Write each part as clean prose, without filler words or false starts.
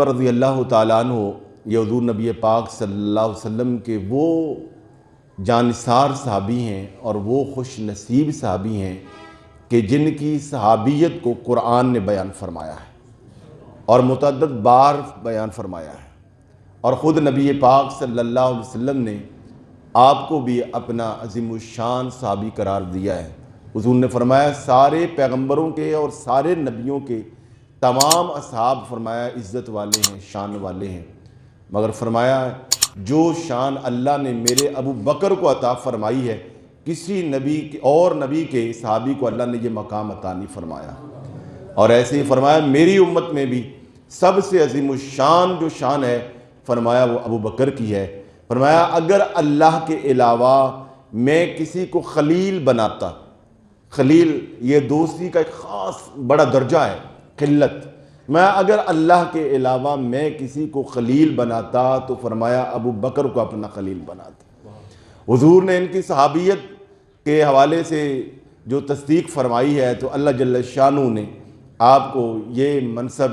رضی اللہ تعالیٰ عنہ یہ حضور نبی پاک صلی اللہ علیہ وسلم کے وہ جانثار صحابی ہیں اور وہ خوش نصیب صحابی ہیں کہ جن کی صحابیت کو قرآن نے بیان فرمایا ہے اور متعدد بار بیان فرمایا ہے، اور خود نبی پاک صلی اللہ علیہ وسلم نے آپ کو بھی اپنا عظیم الشان صحابی قرار دیا ہے۔ حضور نے فرمایا سارے پیغمبروں کے اور سارے نبیوں کے تمام اصحاب فرمایا عزت والے ہیں، شان والے ہیں، مگر فرمایا جو شان اللہ نے میرے ابو بکر کو عطا فرمائی ہے کسی نبی اور نبی کے صحابی کو اللہ نے یہ مقام عطا نہیں فرمایا۔ اور ایسے ہی فرمایا میری امت میں بھی سب سے عظیم الشان جو شان ہے فرمایا وہ ابو بکر کی ہے۔ فرمایا اگر اللہ کے علاوہ میں کسی کو خلیل بناتا، خلیل یہ دوستی کا ایک خاص بڑا درجہ ہے، خلت، میں اگر اللہ کے علاوہ میں کسی کو خلیل بناتا تو فرمایا ابو بکر کو اپنا خلیل بناتا۔ حضور نے ان کی صحابیت کے حوالے سے جو تصدیق فرمائی ہے تو اللہ جل شانہ نے آپ کو یہ منصب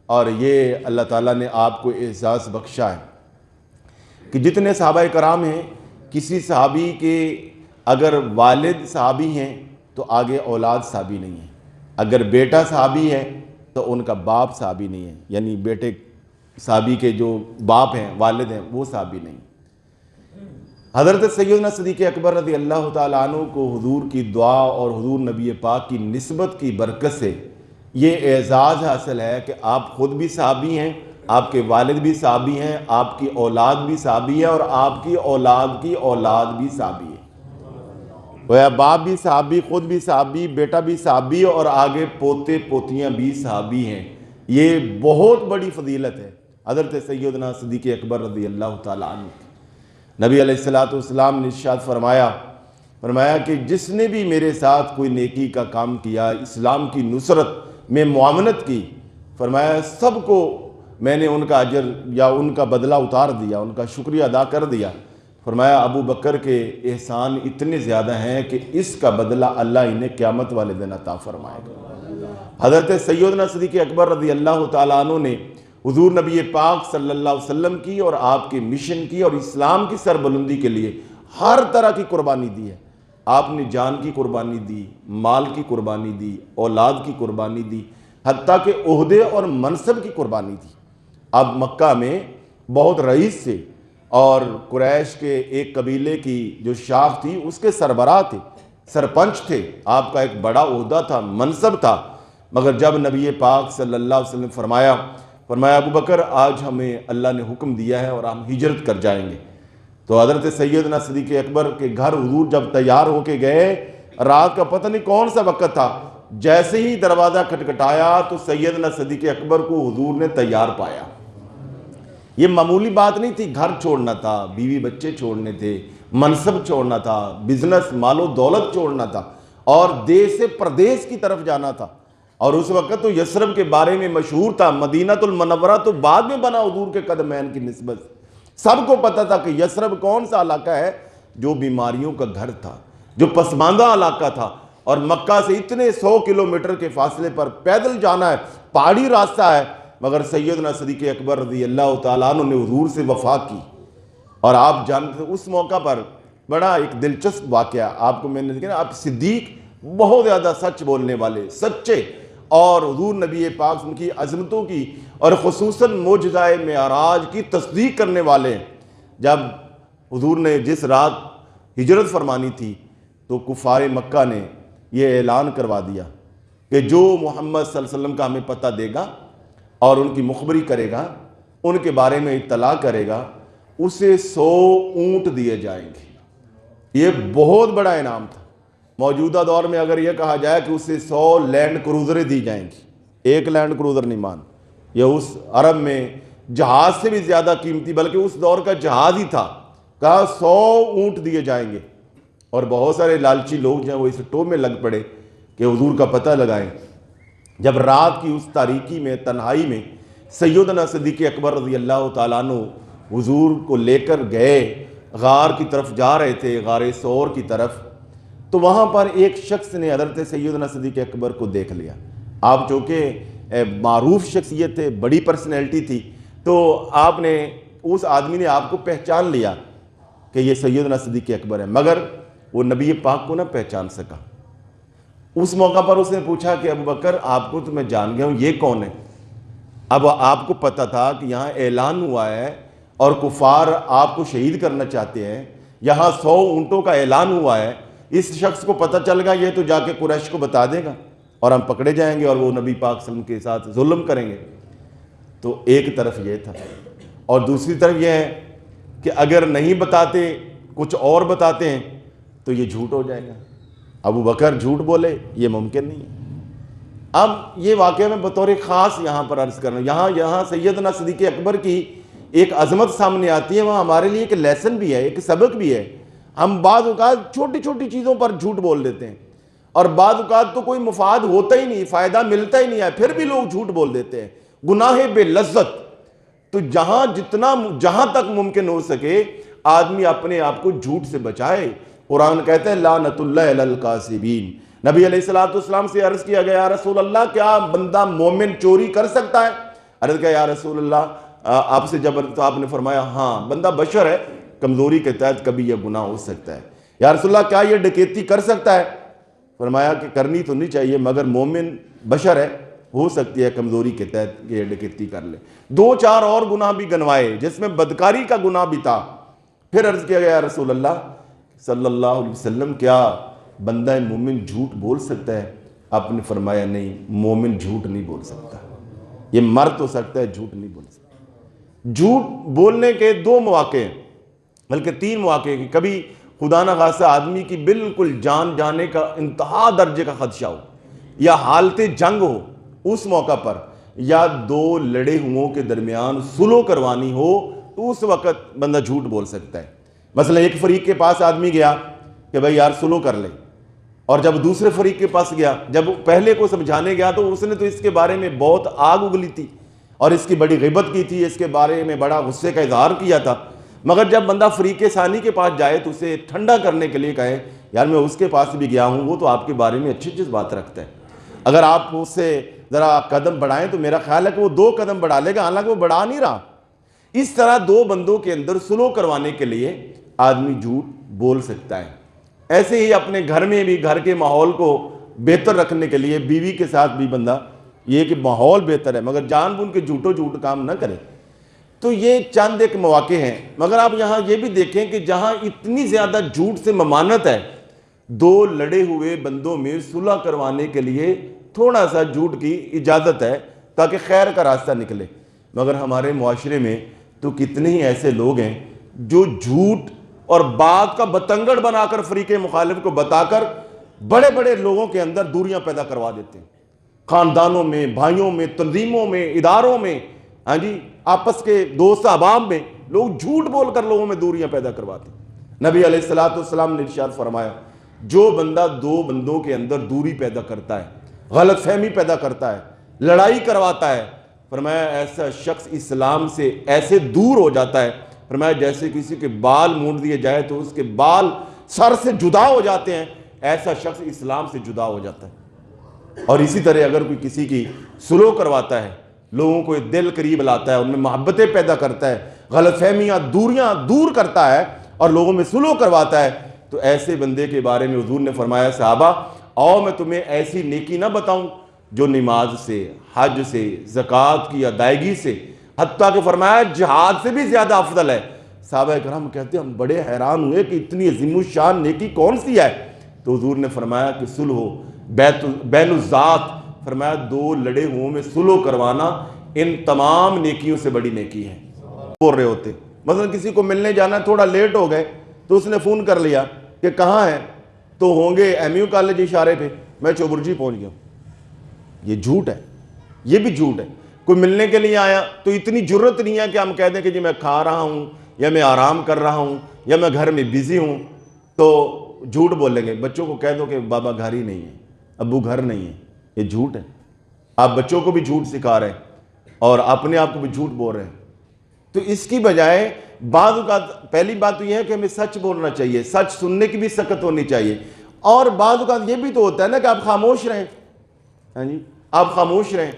اور یہ اللہ تعالیٰ نے آپ کو اعزاز بخشا ہے کہ جتنے صحابہ کرام ہیں کسی صحابی کے اگر والد صحابی ہیں تو آگے اولاد صحابی نہیں ہے، اگر بیٹا صحابی ہے تو ان کا باپ صحابی نہیں ہے، یعنی بیٹے صحابی کے جو باپ ہیں والد ہیں وہ صحابی نہیں۔ حضرت سیدنا صدیق اکبر رضی اللہ تعالیٰ عنہ کو حضور کی دعا اور حضور نبی پاک کی نسبت کی برکت سے یہ اعزاز حاصل ہے کہ آپ خود بھی صحابی ہیں، آپ کے والد بھی صحابی ہیں، آپ کی اولاد بھی صحابی ہے اور آپ کی اولاد بھی صحابی ہے۔ گویا باپ بھی صحابی، خود بھی صحابی، بیٹا بھی صحابی اور آگے پوتے پوتیاں بھی صحابی ہیں۔ یہ بہت بڑی فضیلت ہے حضرت سیدنا صدیق اکبر رضی اللہ تعالیٰ عنہ کی۔ نبی علیہ السلام نے ارشاد فرمایا کہ جس نے بھی میرے ساتھ کوئی نیکی کا کام کیا، اسلام کی نصرت میں معاونت کی، فرمایا سب کو میں نے ان کا اجر یا ان کا بدلہ اتار دیا، ان کا شکریہ ادا کر دیا۔ فرمایا ابو بکر کے احسان اتنے زیادہ ہیں کہ اس کا بدلہ اللہ انہیں قیامت والے دن عطا فرمائے گا۔ حضرت سیدنا صدیق اکبر رضی اللہ تعالیٰ عنہ نے حضور نبی پاک صلی اللہ علیہ وسلم کی اور آپ کے مشن کی اور اسلام کی سربلندی کے لیے ہر طرح کی قربانی دی ہے۔ آپ نے جان کی قربانی دی، مال کی قربانی دی، اولاد کی قربانی دی، حتیٰ کہ عہدے اور منصب کی قربانی دی۔ اب مکہ میں بہت رئیس سے اور قریش کے ایک قبیلے کی جو شاخ تھی اس کے سربراہ تھے، سرپنچ تھے، آپ کا ایک بڑا عہدہ تھا، منصب تھا، مگر جب نبی پاک صلی اللہ علیہ وسلم فرمایا ابو بکر آج ہمیں اللہ نے حکم دیا ہے اور ہم ہجرت کر جائیں گے، تو حضرت سیدنا صدیق اکبر کے گھر حضور جب تیار ہو کے گئے، رات کا پتہ نہیں کون سا وقت تھا، جیسے ہی دروازہ کھٹکھٹایا تو سیدنا صدیق اکبر کو حضور نے تیار پایا۔ یہ معمولی بات نہیں تھی، گھر چھوڑنا تھا، بیوی بچے چھوڑنے تھے، منصب چھوڑنا تھا، بزنس مال و دولت چھوڑنا تھا اور دیس سے پردیس کی طرف جانا تھا۔ اور اس وقت تو یثرب کے بارے میں مشہور تھا، مدینہ المنورہ تو بعد میں بنا حضور کے قدمین کی نسبت۔ سب کو پتا تھا کہ یثرب کون سا علاقہ ہے جو بیماریوں کا گھر تھا، جو پسماندہ علاقہ تھا، اور مکہ سے اتنے 100 کلومیٹر کے فاصلے پر پیدل جانا ہے، پہاڑی راستہ ہے، مگر سیدنا صدیق اکبر رضی اللہ تعالیٰ عنہ نے حضور سے وفا کی۔ اور آپ جانتے ہیں اس موقع پر بڑا ایک دلچسپ واقعہ آپ کو میں نے دیکھا، آپ صدیق بہت زیادہ سچ بولنے والے، سچے، اور حضور نبی پاک کی عظمتوں کی اور خصوصاً معجزہ معراج کی تصدیق کرنے والے ہیں۔ جب حضور نے جس رات ہجرت فرمانی تھی تو کفار مکہ نے یہ اعلان کروا دیا کہ جو محمد صلی اللہ علیہ وسلم کا ہمیں پتہ دے گا اور ان کی مخبری کرے گا، ان کے بارے میں اطلاع کرے گا، اسے 100 اونٹ دیے جائیں گے۔ یہ بہت بڑا انعام تھا۔ موجودہ دور میں اگر یہ کہا جائے کہ اسے 100 لینڈ کروزریں دی جائیں گی، ایک لینڈ کروزر نہیں مان، یہ اس عرب میں جہاز سے بھی زیادہ قیمتی، بلکہ اس دور کا جہاز ہی تھا، کہا 100 اونٹ دیے جائیں گے۔ اور بہت سارے لالچی لوگ جو ہیں وہ اس ٹو میں لگ پڑے کہ حضور کا پتہ لگائیں۔ جب رات کی اس تاریکی میں، تنہائی میں سیدنا صدیق اکبر رضی اللہ تعالیٰ عنہ حضور کو لے کر گئے، غار کی طرف جا رہے تھے، غار ثور کی طرف، تو وہاں پر ایک شخص نے حضرت سیدنا صدیق اکبر کو دیکھ لیا۔ آپ چونکہ معروف شخصیت تھے, بڑی پرسنالٹی تھی, تو آپ نے اس آدمی نے آپ کو پہچان لیا کہ یہ سیدنا صدیق اکبر ہے, مگر وہ نبی پاک کو نہ پہچان سکا. اس موقع پر اس نے پوچھا کہ ابو بکر آپ کو تو میں جان گیا ہوں, یہ کون ہے؟ اب آپ کو پتہ تھا کہ یہاں اعلان ہوا ہے اور کفار آپ کو شہید کرنا چاہتے ہیں, یہاں 100 اونٹوں کا اعلان ہوا ہے, اس شخص کو پتہ چل گا یہ تو جا کے قریش کو بتا دے گا اور ہم پکڑے جائیں گے اور وہ نبی پاک صلی اللہ علیہ وسلم کے ساتھ ظلم کریں گے. تو ایک طرف یہ تھا, اور دوسری طرف یہ ہے کہ اگر نہیں بتاتے, کچھ اور بتاتے ہیں تو یہ جھوٹ ہو جائے گا. ابو بکر جھوٹ بولے یہ ممکن نہیں ہے. اب یہ واقعہ میں بطور خاص یہاں پر عرض کر رہا ہوں, یہاں سیدنا صدیق اکبر کی ایک عظمت سامنے آتی ہے, وہاں ہمارے لیے ایک لیسن بھی ہے, ایک سبق بھی ہے. ہم بعض اوقات چھوٹی چھوٹی چیزوں پر جھوٹ بول دیتے ہیں, اور بعض اوقات تو کوئی مفاد ہوتا ہی نہیں, فائدہ ملتا ہی نہیں ہے, پھر بھی لوگ جھوٹ بول دیتے ہیں. گناہ بے لذت. تو جہاں تک ممکن ہو سکے آدمی اپنے آپ کو جھوٹ سے بچائے. قرآن کہتا ہے لعنت اللہ علی الکاذبین. نبی علیہ الصلوۃ والسلام سے عرض کیا گیا یا رسول اللہ کیا بندہ مومن چوری کر سکتا ہے؟ عرض کیا یا رسول اللہ آپ سے جب, تو آپ نے فرمایا ہاں بندہ بشر ہے, کمزوری کے تحت کبھی یہ گناہ ہو سکتا ہے. یا رسول اللہ کیا یہ ڈکیتی کر سکتا ہے؟ فرمایا کہ کرنی تو نہیں چاہیے, مگر مومن بشر ہے, ہو سکتی ہے کمزوری کے تحت یہ ڈکیتی کر لے. 2-4 اور گناہ بھی گنوائے جس میں بدکاری کا گناہ بھی تھا. پھر عرض کیا گیا رسول اللہ صلی اللہ علیہ وسلم کیا بندہ مومن جھوٹ بول سکتا ہے؟ آپ نے فرمایا نہیں, مومن جھوٹ نہیں بول سکتا. یہ مرد تو سکتا ہے, جھوٹ نہیں بول سکتا. جھوٹ بولنے کے 2 مواقع ہیں, بلکہ 3 مواقع ہیں. کہ کبھی خدا نہ خواستہ آدمی کی بالکل جان جانے کا انتہا درجے کا خدشہ ہو, یا حالت جنگ ہو اس موقع پر, یا 2 لڑے ہوں کے درمیان صلح کروانی ہو, تو اس وقت بندہ جھوٹ بول سکتا ہے. مثلا ایک فریق کے پاس آدمی گیا کہ بھائی یار صلح کر لے, اور جب دوسرے فریق کے پاس گیا, جب پہلے کو سمجھانے گیا تو اس نے تو اس کے بارے میں بہت آگ اگلی تھی اور اس کی بڑی غیبت کی تھی, اس کے بارے میں بڑا غصے کا اظہار کیا تھا. مگر جب بندہ فریق ثانی کے پاس جائے تو اسے ٹھنڈا کرنے کے لیے کہے یار میں اس کے پاس بھی گیا ہوں, وہ تو آپ کے بارے میں اچھی بات رکھتا ہے, اگر آپ اس سے ذرا قدم بڑھائیں تو میرا خیال ہے کہ وہ 2 قدم بڑھا لے گا, حالانکہ وہ بڑھا نہیں رہا. اس طرح 2 بندوں کے اندر صلح کروانے کے لیے آدمی جھوٹ بول سکتا ہے. ایسے ہی اپنے گھر میں بھی گھر کے ماحول کو بہتر رکھنے کے لیے بیوی کے ساتھ بھی بندہ یہ کہ ماحول بہتر ہے مگر جان بوجھ کے جھوٹ کام نہ کرے. تو یہ چند ایک مواقع ہیں. مگر آپ یہاں یہ بھی دیکھیں کہ جہاں اتنی زیادہ جھوٹ سے ممانت ہے, 2 لڑے ہوئے بندوں میں صلح کروانے کے لیے تھوڑا سا جھوٹ کی اجازت ہے تاکہ خیر کا راستہ نکلے. مگر ہمارے معاشرے میں تو کتنے ہی ایسے لوگ ہیں جو جھوٹ اور بات کا بتنگڑ بنا کر فریق مخالف کو بتا کر بڑے بڑے لوگوں کے اندر دوریاں پیدا کروا دیتے ہیں. خاندانوں میں, بھائیوں میں, تنظیموں میں, اداروں میں, ہاں جی آپس کے دوست احباب میں لوگ جھوٹ بول کر لوگوں میں دوریاں پیدا کرواتے ہیں. نبی علیہ الصلوۃ والسلام نے ارشاد فرمایا جو بندہ 2 بندوں کے اندر دوری پیدا کرتا ہے, غلط فہمی پیدا کرتا ہے, لڑائی کرواتا ہے, فرمایا ایسا شخص اسلام سے ایسے دور ہو جاتا ہے, فرمایا جیسے کسی کے بال مونڈ دیے جائے تو اس کے بال سر سے جدا ہو جاتے ہیں, ایسا شخص اسلام سے جدا ہو جاتا ہے. اور اسی طرح اگر کوئی کسی کی صلح کرواتا ہے, لوگوں کو دل قریب لاتا ہے, ان میں محبتیں پیدا کرتا ہے, غلط فہمیاں دوریاں دور کرتا ہے اور لوگوں میں صلح کرواتا ہے, تو ایسے بندے کے بارے میں حضور نے فرمایا صحابہ آؤ میں تمہیں ایسی نیکی نہ بتاؤں جو نماز سے, حج سے, زکوٰۃ کی ادائیگی سے, حتیٰ کہ فرمایا جہاد سے بھی زیادہ افضل ہے. صحابہ کرام کہتے ہیں ہم بڑے حیران ہوئے کہ اتنی عظیم الشان نیکی کون سی ہے؟ تو حضور نے فرمایا کہ صلح بین الذات, فرمایا 2 لڑے ہوں میں صلح کروانا ان تمام نیکیوں سے بڑی نیکی ہے. بول رہے ہوتے مثلا کسی کو ملنے جانا تھوڑا لیٹ ہو گئے تو اس نے فون کر لیا کہ کہاں ہے, تو ہوں گے ایم یو کالج اشارے پہ, میں چوبرجی پہنچ گیا. یہ جھوٹ ہے, یہ بھی جھوٹ ہے. کوئی ملنے کے لیے آیا تو اتنی جرت نہیں ہے کہ ہم کہہ دیں کہ جی میں کھا رہا ہوں یا میں آرام کر رہا ہوں یا میں گھر میں بزی ہوں, تو جھوٹ بولیں گے. بچوں کو کہہ دو کہ بابا گھر ہی نہیں ہے, ابو گھر نہیں ہے, یہ جھوٹ ہے. آپ بچوں کو بھی جھوٹ سکھا رہے ہیں اور اپنے آپ کو بھی جھوٹ بول رہے ہیں. تو اس کی بجائے بعض اوقات پہلی بات تو یہ ہے کہ ہمیں سچ بولنا چاہیے, سچ سننے کی بھی سکت ہونی چاہیے. اور بعض اوقات یہ بھی تو ہوتا ہے نا کہ آپ خاموش رہیں, ہاں جی آپ خاموش رہیں.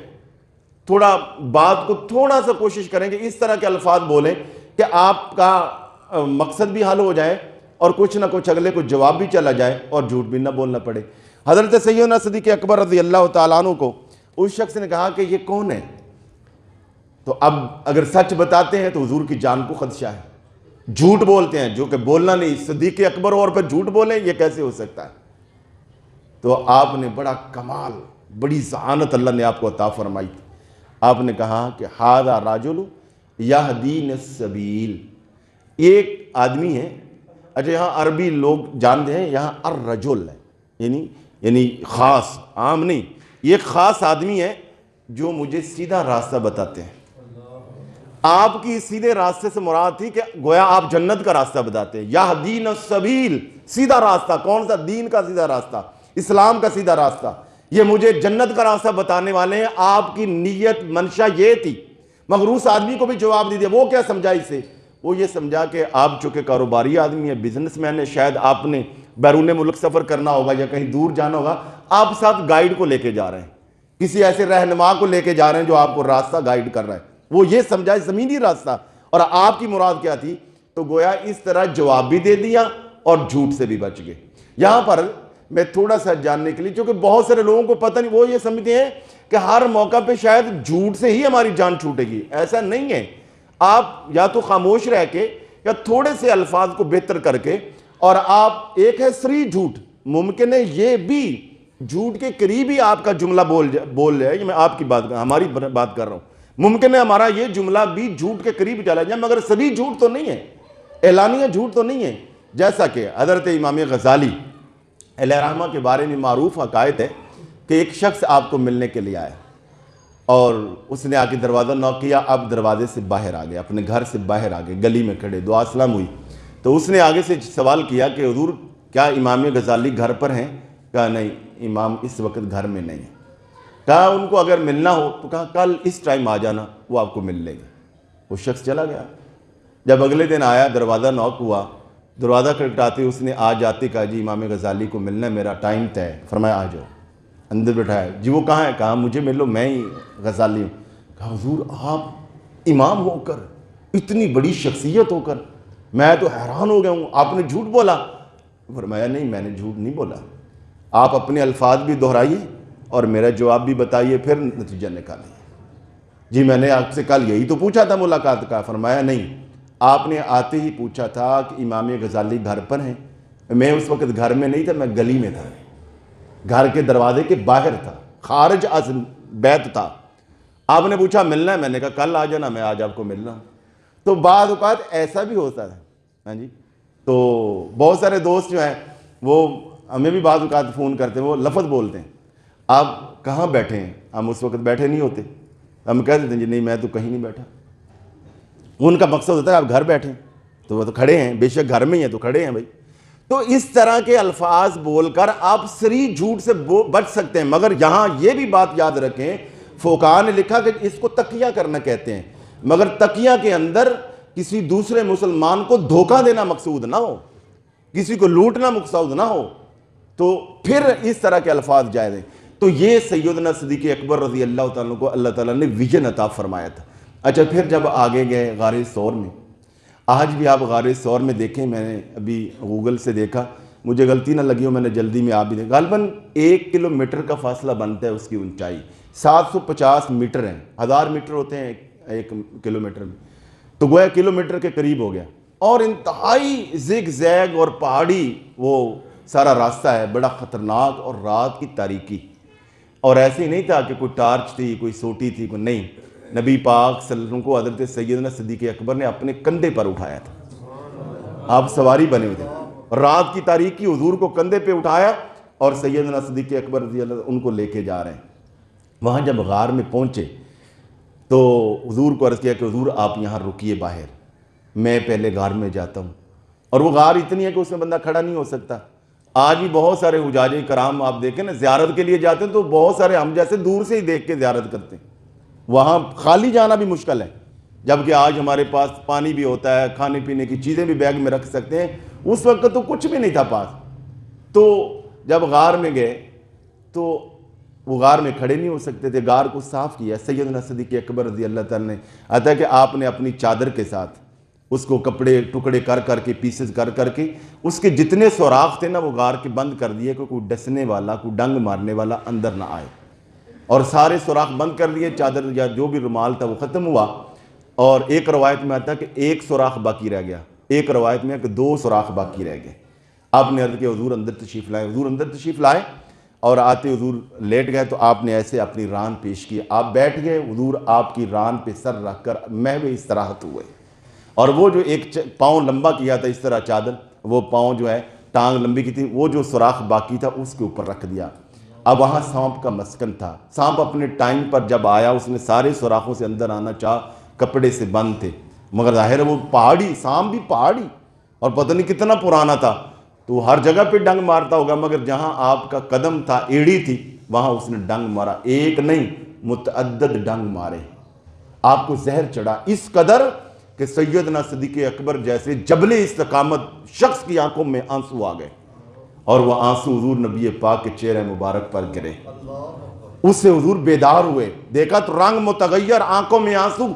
تھوڑا بات کو تھوڑا سا کوشش کریں کہ اس طرح کے الفاظ بولیں کہ آپ کا مقصد بھی حل ہو جائے اور کچھ نہ کچھ اگلے کو جواب بھی چلا جائے اور جھوٹ بھی نہ بولنا پڑے۔ حضرت سیدنا صدیق اکبر رضی اللہ تعالیٰ عنہ کو اس شخص نے کہا کہ یہ کون ہے؟ تو اب اگر سچ بتاتے ہیں تو حضور کی جان کو خدشہ ہے، جھوٹ بولتے ہیں جو کہ بولنا نہیں، صدیق اکبر اور پھر جھوٹ بولیں، یہ کیسے ہو سکتا ہے؟ تو آپ نے بڑا کمال، بڑی ذہانت اللہ نے آپ کو عطا فرمائی تھی۔ آپ نے کہا کہ ھذا رجل یہدین السبیل، ایک آدمی ہے۔ اچھا یہاں عربی لوگ جانتے ہیں، یہاں الرجل ہے، یعنی خاص، عام نہیں، یہ خاص آدمی ہے جو مجھے سیدھا راستہ بتاتے ہیں۔ آپ کی سیدھے راستے سے مراد تھی کہ گویا آپ جنت کا راستہ بتاتے ہیں۔ یہدین السبیل، سیدھا راستہ، کون سا؟ دین کا سیدھا راستہ، اسلام کا سیدھا راستہ، یہ مجھے جنت کا راستہ بتانے والے ہیں۔ آپ کی نیت منشا یہ تھی۔ مگر اس آدمی کو بھی جواب دے دیا۔ وہ کیا سمجھا اسے؟ وہ یہ سمجھا کہ آپ چونکہ کاروباری آدمی ہے، بزنس مین ہے، شاید آپ نے بیرون ملک سفر کرنا ہوگا یا کہیں دور جانا ہوگا، آپ ساتھ گائیڈ کو لے کے جا رہے ہیں، کسی ایسے رہنما کو لے کے جا رہے ہیں جو آپ کو راستہ گائیڈ کر رہا ہے۔ وہ یہ سمجھا زمینی راستہ، اور آپ کی مراد کیا تھی؟ تو گویا اس طرح جواب بھی دے دیا اور جھوٹ سے بھی بچ گئے۔ یہاں پر میں تھوڑا سا جاننے کے لیے، چونکہ بہت سارے لوگوں کو پتہ نہیں، وہ یہ سمجھتے ہیں کہ ہر موقع پہ شاید جھوٹ سے ہی ہماری جان چھوٹے گی۔ ایسا نہیں ہے۔ آپ یا تو خاموش رہ کے یا تھوڑے سے الفاظ کو بہتر کر کے، اور آپ ایک ہے صریح جھوٹ، ممکن ہے یہ بھی جھوٹ کے قریب ہی آپ کا جملہ بول جائے، یہ میں آپ کی بات ہماری بات کر رہا ہوں، ممکن ہے ہمارا یہ جملہ بھی جھوٹ کے قریب چلا جائے، مگر صریح جھوٹ تو نہیں ہے، اعلانیہ جھوٹ تو نہیں ہے۔ جیسا کہ حضرت امام غزالی علیہ رحمہ کے بارے میں معروف حکایت ہے کہ ایک شخص آپ کو ملنے کے لیے آیا اور اس نے آ کے دروازہ نوک کیا۔ اب دروازے سے باہر آ گئے، اپنے گھر سے باہر آ گئے، گلی میں کھڑے، دعا سلام ہوئی تو اس نے آگے سے سوال کیا کہ حضور کیا امام غزالی گھر پر ہیں؟ کہا نہیں، امام اس وقت گھر میں نہیں ہے۔ کہا ان کو اگر ملنا ہو تو کہا کل اس ٹائم آ جانا، وہ آپ کو مل لیں گے۔ وہ شخص چلا گیا۔ جب اگلے دن آیا، دروازہ نوک ہوا، دروازہ کھٹکھٹاتے اس نے آج آتے کہا جی امام غزالی کو ملنا ہے، میرا ٹائم طے ہے۔ فرمایا آ جاؤ۔ اندر بٹھایا، جی وہ کہاں ہے؟ کہا مجھے ملو، میں ہی غزالی ہوں۔ کہا حضور آپ امام ہو کر، اتنی بڑی شخصیت ہو کر، میں تو حیران ہو گیا ہوں، آپ نے جھوٹ بولا؟ فرمایا نہیں، میں نے جھوٹ نہیں بولا، آپ اپنے الفاظ بھی دہرائیے اور میرا جواب بھی بتائیے، پھر نتیجہ نکالیں۔ جی میں نے آپ سے کل یہی تو پوچھا تھا ملاقات کا۔ فرمایا نہیں، آپ نے آتے ہی پوچھا تھا کہ امام غزالی گھر پر ہیں، میں اس وقت گھر میں نہیں تھا، میں گلی میں تھا، گھر کے دروازے کے باہر تھا، خارج از بیت تھا۔ آپ نے پوچھا ملنا ہے، میں نے کہا کل آ جانا، میں آج آپ کو ملنا ہوں۔ تو بعض اوقات ایسا بھی ہوتا ہے، ہاں جی۔ تو بہت سارے دوست جو ہیں وہ ہمیں بھی بعض اوقات فون کرتے ہیں، وہ لفظ بولتے ہیں، آپ کہاں بیٹھے ہیں؟ ہم اس وقت بیٹھے نہیں ہوتے، ہم کہہ دیتے ہیں جی نہیں میں تو کہیں نہیں بیٹھا۔ ان کا مقصد ہوتا ہے آپ گھر بیٹھیں، تو وہ تو کھڑے ہیں، بے شک گھر میں ہی ہیں تو کھڑے ہیں بھائی۔ تو اس طرح کے الفاظ بول کر آپ صریح جھوٹ سے بچ سکتے ہیں، مگر یہاں یہ بھی بات یاد رکھیں، فقہاء نے لکھا کہ اس کو تقیہ کرنا کہتے ہیں، مگر تقیہ کے اندر کسی دوسرے مسلمان کو دھوکہ دینا مقصود نہ ہو، کسی کو لوٹنا مقصود نہ ہو، تو پھر اس طرح کے الفاظ جائز ہیں۔ تو یہ سیدنا صدیق اکبر رضی اللہ تعالیٰ کو اللہ تعالیٰ نے ویژن عطا فرمایا تھا۔ اچھا پھر جب آگے گئے غار ثور میں، آج بھی آپ غار ثور میں دیکھیں، میں نے ابھی گوگل سے دیکھا، مجھے غلطی نہ لگی ہو، میں نے جلدی میں آپ بھی دیکھا، غالباً 1 کلومیٹر کا فاصلہ بنتا ہے اس کی اونچائی، 750 میٹر ہیں، 1000 میٹر ہوتے ہیں 1 کلومیٹر میں، تو گویا کلومیٹر کے قریب ہو گیا، اور انتہائی زگ زیگ اور پہاڑی وہ سارا راستہ ہے، بڑا خطرناک، اور رات کی تاریکی، اور ایسے ہی نہیں تھا کہ کوئی ٹارچ تھی، کوئی سوٹی تھی، کوئی نہیں، نبی پاک صلی اللہ علیہ وسلم کو حضرت سیدنا صدیق اکبر نے اپنے کندھے پر اٹھایا تھا، آپ سواری بنے ہوئے تھے، رات کی تاریکی حضور کو کندھے پہ اٹھایا اور سیدنا صدیق اکبر رضی اللہ عنہ ان کو لے کے جا رہے ہیں۔ وہاں جب غار میں پہنچے تو حضور کو عرض کیا کہ حضور آپ یہاں رکیے باہر، میں پہلے غار میں جاتا ہوں، اور وہ غار اتنی ہے کہ اس میں بندہ کھڑا نہیں ہو سکتا۔ آج بھی بہت سارے حجاج کرام آپ دیکھیں نا، زیارت کے لیے جاتے ہیں تو بہت سارے ہم جیسے دور سے ہی دیکھ کے زیارت کرتے ہیں، وہاں خالی جانا بھی مشکل ہے، جبکہ آج ہمارے پاس پانی بھی ہوتا ہے، کھانے پینے کی چیزیں بھی بیگ میں رکھ سکتے ہیں، اس وقت تو کچھ بھی نہیں تھا پاس۔ تو جب غار میں گئے تو وہ غار میں کھڑے نہیں ہو سکتے تھے، غار کو صاف کیا۔ سیدنا صدیق اکبر رضی اللہ تعالیٰ نے آتا ہے کہ آپ نے اپنی چادر کے ساتھ اس کو کپڑے ٹکڑے کر کر کے پیسز کر کر کے اس کے جتنے سوراخ تھے نا وہ غار کے بند کر دیے کہ کوئی ڈسنے والا، کوئی ڈنگ مارنے والا اندر نہ آئے، اور سارے سوراخ بند کر دیے، چادر یا جو بھی رومال تھا وہ ختم ہوا۔ اور ایک روایت میں آتا ہے کہ ایک سوراخ باقی رہ گیا، ایک روایت میں ہے کہ 2 سوراخ باقی رہ گئے۔ آپ نے عرض کیا حضور اندر تشریف لائے، حضور اندر تشریف لائے اور آتے حضور لیٹ گئے تو آپ نے ایسے اپنی ران پیش کی، آپ بیٹھ گئے، حضور آپ کی ران پہ سر رکھ کر محو استراحت ہوئے، اور وہ جو ایک پاؤں لمبا کیا تھا اس طرح چادر، وہ پاؤں جو ہے ٹانگ لمبی کی تھی، وہ جو سوراخ باقی تھا اس کے اوپر رکھ دیا۔ اب وہاں سانپ کا مسکن تھا، سانپ اپنے ٹائم پر جب آیا اس نے سارے سوراخوں سے اندر آنا چاہا، کپڑے سے بند تھے، مگر ظاہر ہے وہ پہاڑی سانپ بھی پہاڑی اور پتہ نہیں کتنا پرانا تھا تو ہر جگہ پہ ڈنگ مارتا ہوگا، مگر جہاں آپ کا قدم تھا، ایڑی تھی، وہاں اس نے ڈنگ مارا، ایک نہیں متعدد ڈنگ مارے، آپ کو زہر چڑھا اس قدر کہ سیدنا صدیق اکبر جیسے جبل استقامت شخص کی آنکھوں میں آنسو آ گئے، اور وہ آنسو حضور نبی پاک کے چہرے مبارک پر گرے۔ اس سے حضور بیدار ہوئے، دیکھا تو رنگ متغیر، آنکھوں میں آنسو،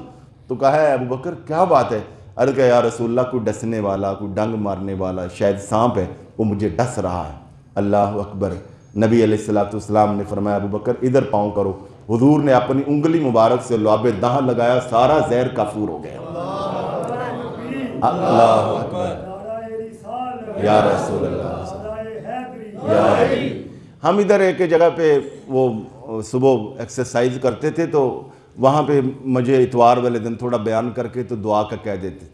تو کہا ہے ابو بکر کیا بات ہے؟ عرض کہ یا رسول اللہ کوئی ڈسنے والا، کوئی ڈنگ مارنے والا شاید سانپ ہے، وہ مجھے ڈس رہا ہے۔ اللہ اکبر۔ نبی علیہ السلام نے فرمایا ابو بکر ادھر پاؤں کرو، حضور نے اپنی انگلی مبارک سے لعاب دہاں لگایا، سارا زہر کافور ہو گیا۔ اللہ اکبر یا رسول اللہ۔ ہم ادھر ایک جگہ پہ وہ صبح ایکسرسائز کرتے تھے تو وہاں پہ مجھے اتوار والے دن تھوڑا بیان کر کے تو دعا کا کہہ دیتے،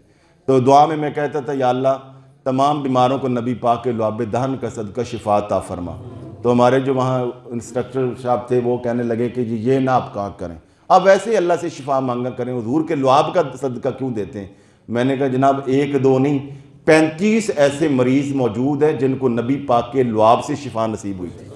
تو دعا میں کہتا تھا یا اللہ تمام بیماروں کو نبی پاک کے لعاب دہن کا صدقہ شفا عطا فرما۔ تو ہمارے جو وہاں انسٹرکٹر صاحب تھے وہ کہنے لگے کہ جی یہ نہ آپ کہاں کریں، آپ ویسے ہی اللہ سے شفا مانگا کریں، حضور کے لعاب کا صدقہ کیوں دیتے ہیں؟ میں نے کہا جناب 1 2 نہیں 35 ایسے مریض موجود ہیں جن کو نبی پاک کے لعاب سے شفا نصیب ہوئی تھی،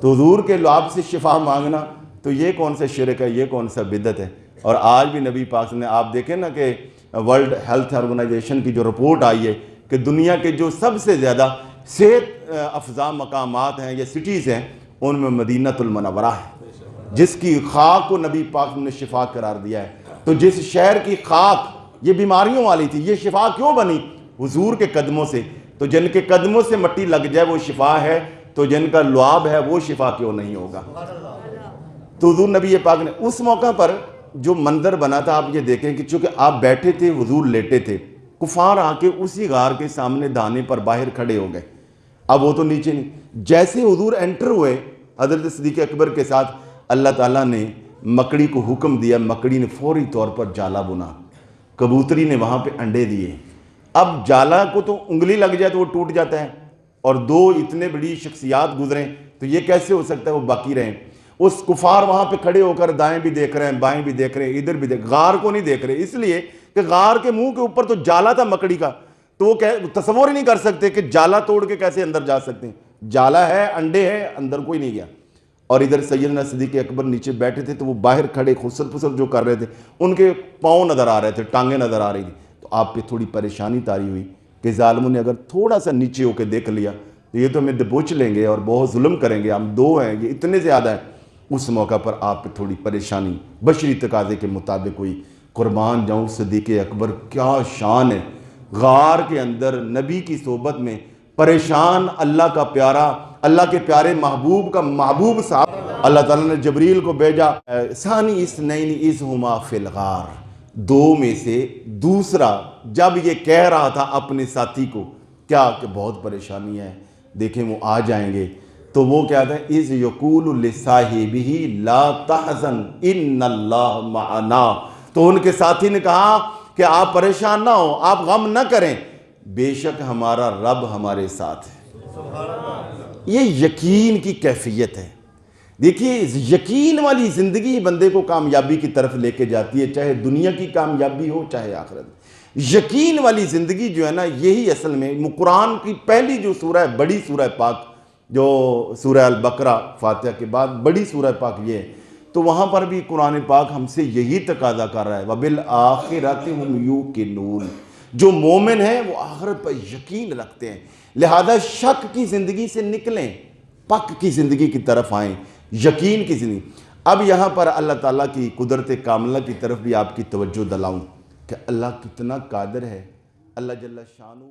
تو حضور کے لعاب سے شفا مانگنا تو یہ کون سا شرک ہے، یہ کون سا بدعت ہے؟ اور آج بھی نبی پاک نے آپ دیکھیں نا کہ ورلڈ ہیلتھ آرگنائزیشن کی جو رپورٹ آئی ہے کہ دنیا کے جو سب سے زیادہ صحت افزا مقامات ہیں یا سٹیز ہیں ان میں مدینہ المنورہ ہے، جس کی خاک کو نبی پاک نے شفا قرار دیا ہے۔ تو جس شہر کی خاک یہ بیماریوں والی تھی، یہ شفا کیوں بنی؟ حضور کے قدموں سے۔ تو جن کے قدموں سے مٹی لگ جائے وہ شفا ہے، تو جن کا لعاب ہے وہ شفا کیوں نہیں ہوگا؟ تو حضور نبی پاک نے اس موقع پر جو منظر بنا تھا، آپ یہ دیکھیں کہ چونکہ آپ بیٹھے تھے، حضور لیٹے تھے، کفار آ کے اسی غار کے سامنے دانے پر باہر کھڑے ہو گئے، اب وہ تو نیچے نہیں۔ جیسے حضور انٹر ہوئے حضرت صدیق اکبر کے ساتھ، اللہ تعالیٰ نے مکڑی کو حکم دیا، مکڑی نے فوری طور پر جالا بنا، کبوتری نے وہاں پہ انڈے دیے۔ اب جالا کو تو انگلی لگ جائے تو وہ ٹوٹ جاتا ہے، اور 2 اتنے بڑی شخصیات گزریں تو یہ کیسے ہو سکتا ہے وہ باقی رہیں؟ اس کفار وہاں پہ کھڑے ہو کر دائیں بھی دیکھ رہے ہیں، بائیں بھی دیکھ رہے ہیں، ادھر بھی دیکھ، غار کو نہیں دیکھ رہے، اس لیے کہ غار کے منہ کے اوپر تو جالا تھا مکڑی کا، تو وہ تصور ہی نہیں کر سکتے کہ جالا توڑ کے کیسے اندر جا سکتے ہیں، جالا ہے، انڈے ہیں، اندر کوئی نہیں گیا۔ اور ادھر سیدنا صدیق اکبر نیچے بیٹھے تھے تو وہ باہر کھڑے خسر پسر جو کر رہے تھے، ان کے پاؤں نظر آ رہے تھے، ٹانگیں نظر آ رہی تھی، تو آپ پہ تھوڑی پریشانی طاری ہوئی کہ ظالموں نے اگر تھوڑا سا نیچے ہو کے دیکھ لیا تو یہ تو ہمیں دبوچ لیں گے اور بہت ظلم کریں گے، ہم 2 ہیں، یہ اتنے زیادہ ہیں۔ اس موقع پر آپ پہ تھوڑی پریشانی بشری تقاضے کے مطابق ہوئی۔ قربان جاؤں صدیق اکبر کیا شان ہے، غار کے اندر نبی کی صحبت میں پریشان اللہ کا پیارا، اللہ کے پیارے محبوب کا محبوب صاحب، اللہ تعالیٰ نے جبریل کو بھیجا، ثانی اثنین اذ ہما فی الغار، 2 میں سے دوسرا جب یہ کہہ رہا تھا اپنے ساتھی کو کیا کہ بہت پریشانی ہے، دیکھیں وہ آ جائیں گے، تو وہ کیا تھا، اذ یقول لصاحبہ لا تحزن ان اللہ معنا، تو ان کے ساتھی نے کہا کہ آپ پریشان نہ ہوں، آپ غم نہ کریں، بے شک ہمارا رب ہمارے ساتھ ہے۔ یہ یقین کی کیفیت ہے۔ دیکھیے یقین والی زندگی بندے کو کامیابی کی طرف لے کے جاتی ہے، چاہے دنیا کی کامیابی ہو چاہے آخرت۔ یقین والی زندگی جو ہے نا، یہی اصل میں قرآن کی پہلی جو سورہ ہے، بڑی سورہ پاک جو سورہ البقرہ فاتحہ کے بعد بڑی سورہ پاک یہ ہے، تو وہاں پر بھی قرآن پاک ہم سے یہی تقاضا کر رہا ہے، وَبِالْآخِرَةِ هُمْ يُوقِنُونَ، جو مومن ہیں وہ آخرت پر یقین رکھتے ہیں، لہذا شک کی زندگی سے نکلیں، پک کی زندگی کی طرف آئیں۔ یقین کی زندگی۔ اب یہاں پر اللہ تعالیٰ کی قدرت کاملہ کی طرف بھی آپ کی توجہ دلاؤں کہ اللہ کتنا قادر ہے، اللہ جل شانہ